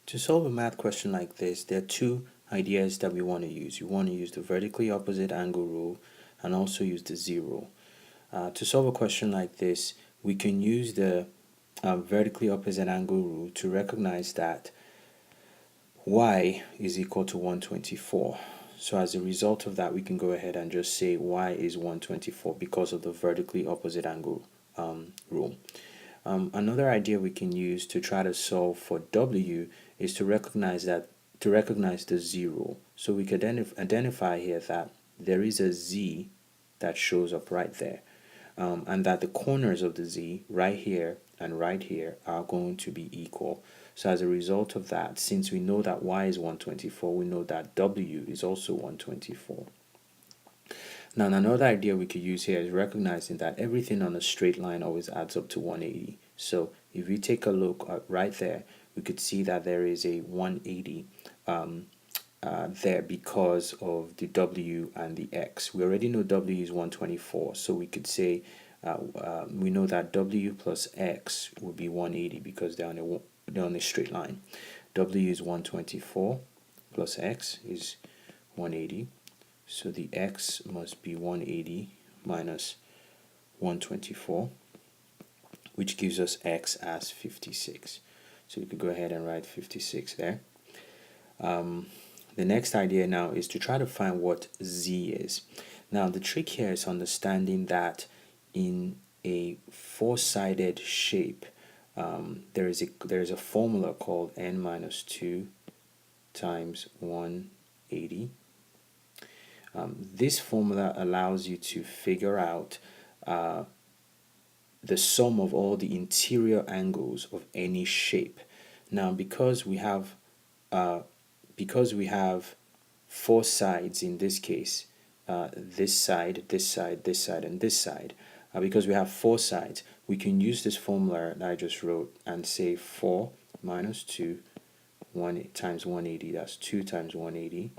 To solve a math question like this, there are two ideas that we want to use. You want to use the vertically opposite angle rule and also use the z rule. To solve a question like this, we can use the vertically opposite angle rule to recognize that y is equal to 124. So as a result of that, we can go ahead and just say y is 124 because of the vertically opposite angle rule. Another idea we can use to try to solve for w is to recognize the z rule. So we could identify here that there is a z that shows up right there, and that the corners of the z right here and right here are going to be equal. So as a result of that, since we know that y is 124, we know that w is also 124. Now, another idea we could use here is recognizing that everything on a straight line always adds up to 180. So if we take a look right there, we could see that there is a 180 there because of the w and the x. We already know w is 124, so we could say we know that w plus x would be 180 because they're on a straight line. W is 124 plus x is 180. So the x must be 180 minus 124, which gives us x as 56. So we could go ahead and write 56 there. The next idea now is to try to find what z is. Now the trick here is understanding that in a four-sided shape, there is a formula called n minus 2 times 180. This formula allows you to figure out the sum of all the interior angles of any shape. Now, because we have four sides in this case, this side, this side, this side, and this side. Because we have four sides, we can use this formula that I just wrote and say 4 minus 2 times 180. That's 2 times 180.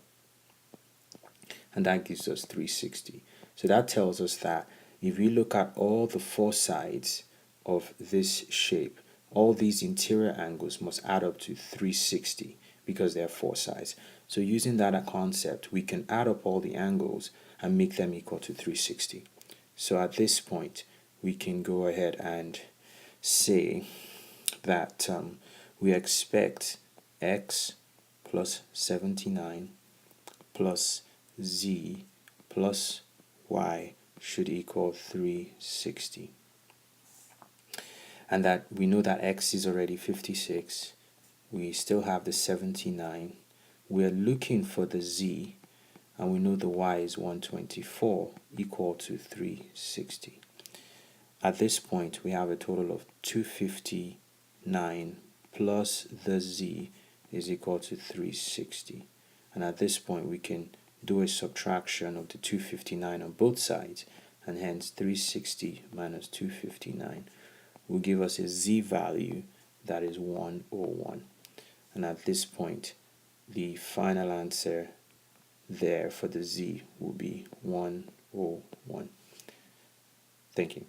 And that gives us 360. So that tells us that if we look at all the four sides of this shape, all these interior angles must add up to 360 because there are four sides. So using that concept, we can add up all the angles and make them equal to 360. So at this point, we can go ahead and say that we expect x plus 79 plus z plus y should equal 360. And that we know that x is already 56. We still have the 79. We're looking for the z, and we know the y is 124 equal to 360. At this point, we have a total of 259 plus the z is equal to 360. And at this point, we can do a subtraction of the 259 on both sides, and hence 360 minus 259 will give us a z value that is 101. And at this point, the final answer there for the z will be 101. Thank you.